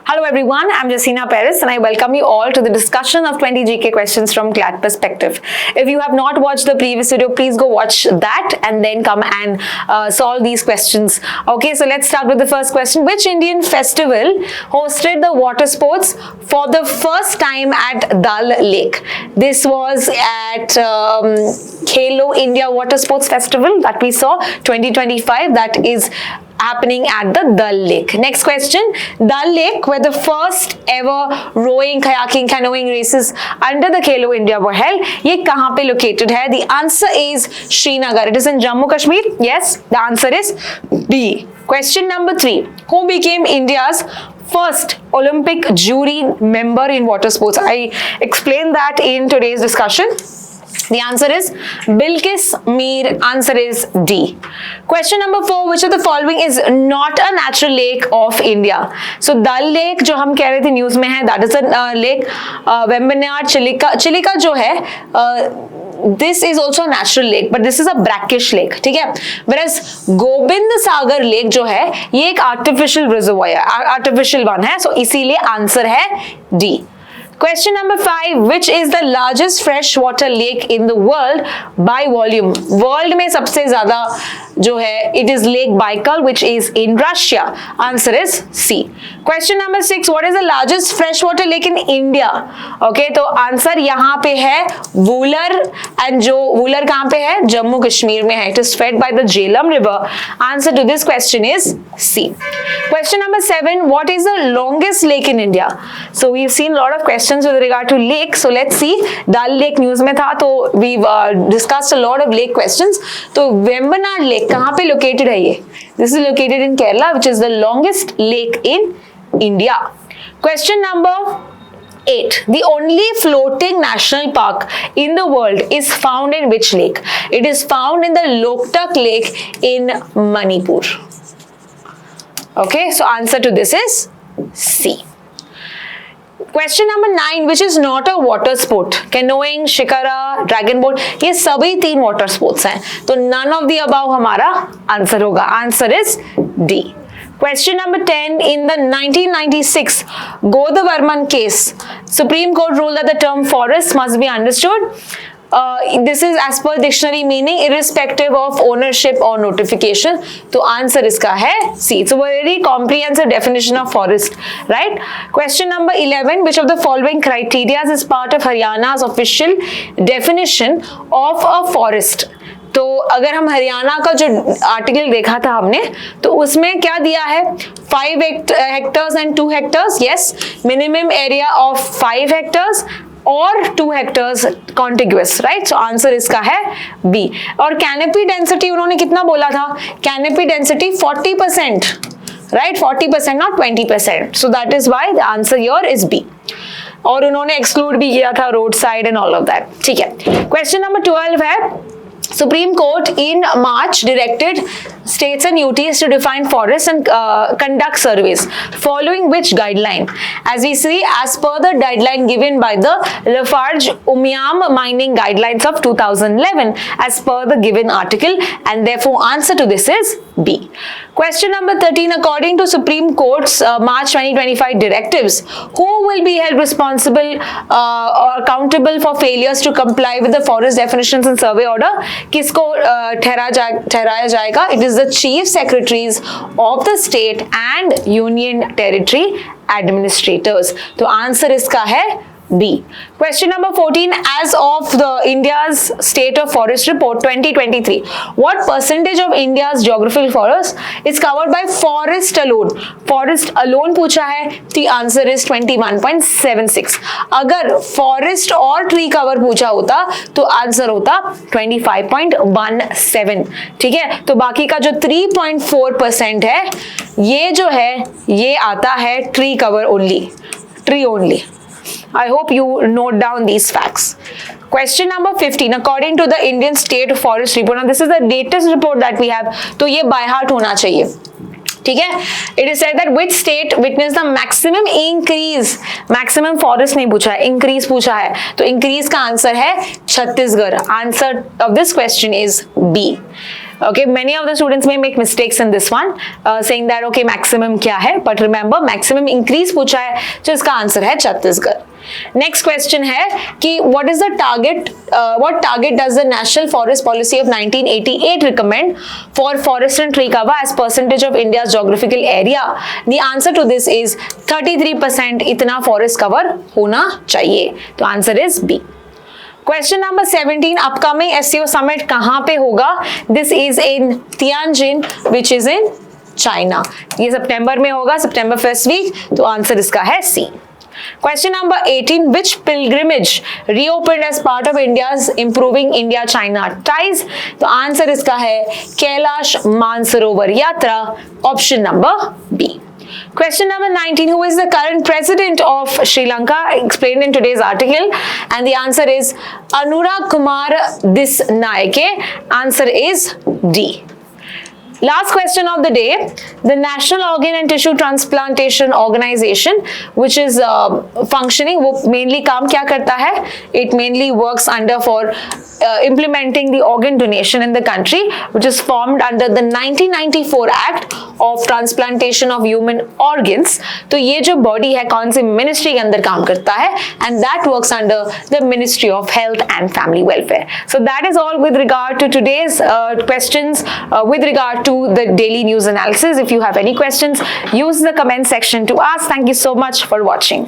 Hello everyone, I'm Jasina Paris and I welcome you all to the discussion of 20 GK questions from CLAT Perspective. If you have not watched the previous video, please go watch that and then come and solve these questions. Okay, so let's start with the first question. Which Indian festival hosted the water sports for the first time at Dal Lake? This was at Khelo India Water Sports Festival that we saw 2025, that is happening at the Dal Lake. Next question. Dal Lake, where the first ever rowing, kayaking, canoeing races under the Khelo India were held, ये कहाँ पे located है? The answer is Srinagar. It is in Jammu Kashmir. Yes, the answer is B. Question number 3. Who became India's first Olympic jury member in water sports? I explained that in today's discussion. The answer is Bilkis Mir. Answer is D. Question number 4. Which of the following is not a natural lake of India? So Dal Lake जो हम कह रहे थे news में है, that is a lake. Vembanad, Chilika जो है, this is also a natural lake, but this is a brackish lake, ठीक है? Whereas गोविंद सागर लेक जो है, ये एक artificial reservoir है, artificial one है, so इसीलिए आंसर है D. Question number 5. Which is the largest freshwater lake in the world by volume? World में सबसे ज़्यादा जो है, it is Lake Baikal, which is in Russia. Answer is C. Question number 6. What is the largest freshwater lake in India? Okay, तो answer यहाँ पे है Wular, and जो वूलर कहाँ पे है? जम्मू कश्मीर में है. It is fed by the Jhelum River. Answer to this question is C. Question number 7. What is the longest lake in India? So we've seen a lot of questions with regard to lake. So let's see. Dal Lake news में था, तो we've discussed a lot of lake questions. तो Vembanad Lake कहाँ पे located है ये? This is located in Kerala, which is the longest lake in India. Question number 8. The only floating national park in the world is found in which lake? It is found in the Loktak Lake in Manipur. Okay, so answer to this is C. Question number 9. Which is not a water sport? Canoeing, shikara, dragon boat, ये सभी 3 water sports हैं, तो none of the above हमारा answer होगा. Answer is D. Question number 10. In the 1996 Godavarman case, Supreme Court ruled that the term forest must be understood. This is as per dictionary meaning, irrespective of ownership or notification. तो answer इसका है C. It's a very comprehensive definition of forest, right? Question number 11. Which of the following criteria is part of Haryana's official definition of a forest? तो अगर हम हरियाणा का जो article देखा था हमने, तो उसमें क्या दिया है? 5 hectares and 2 hectares. Yes, minimum area of 5 hectares और 2 hectares contiguous, right? So answer इसका है B. और canopy density उन्होंने कितना बोला था? Canopy density 40%, right? 40%, not 20%. So that is why the answer here is B. और उन्होंने exclude भी किया था road side and all of that. ठीक है. Question number 12 है, Supreme Court in March directed states and UTs to define forests and conduct surveys following which guideline? As we see, as per the guideline given by the Lafarge-Umiam mining guidelines of 2011 as per the given article, and therefore answer to this is B. Question number 13. According to Supreme Court's March 2025 directives, who will be held responsible or accountable for failures to comply with the forest definitions and survey order? किसको ठहराया जाएगा? It is the chief secretaries of the state and union territory administrators. तो answer इसका है B. Question number 14. As of the India's State of Forest Report 2023, what percentage of India's geographical forest is covered by forest alone? Forest alone पूछा है, the answer is 21.76. अगर forest और tree cover पूछा होता तो answer होता 25.17. ठीक है, तो बाकी का जो 3.4% है, ये जो है ये आता है tree cover only, tree only. I hope you note down these facts. Question number 15. According to the Indian State Forest Report, now this is the latest report that we have, तो ये by heart होना चाहिए. ठीक है, it is said that which state witnessed the maximum increase, maximum forest नहीं पूछा है, increase पूछा है, तो increase का आंसर है Chhattisgarh. Answer of this question is B. Okay, many of the students may make mistakes in this one, saying that okay maximum क्या है, but remember maximum increase पूछा है, जो इसका आंसर है छत्तीसगढ़. Next question है कि what is the target? What target does the National Forest Policy of 1988 recommend for forest and tree cover as percentage of India's geographical area? The answer to this is 33% इतना forest cover होना चाहिए. तो answer is B. Question number 17, upcoming SCO summit कहाँ पे होगा? This is in Tianjin, which is in China. ये सितंबर में होगा, सितंबर फर्स्ट वीक. तो आंसर इसका है C. Question number 18, which pilgrimage reopened as part of India's improving India-China ties? तो आंसर इसका है कैलाश मानसरोवर यात्रा, option number B. Question number 19, who is the current president of Sri Lanka? Explained in today's article, and the answer is Anurag Kumar Disnaike. Answer is D. Last question of the day, the National Organ and Tissue Transplantation Organization, which is functioning, वो mainly काम क्या करता है? It mainly works under for implementing the organ donation in the country, which is formed under the 1994 Act of Transplantation of Human Organs. तो ये जो body है कौन सी ministry के अंदर काम करता है? And that works under the Ministry of Health and Family Welfare. So that is all with regard to today's questions with regard to the daily news analysis. If you have any questions, use the comment section to ask. Thank you so much for watching.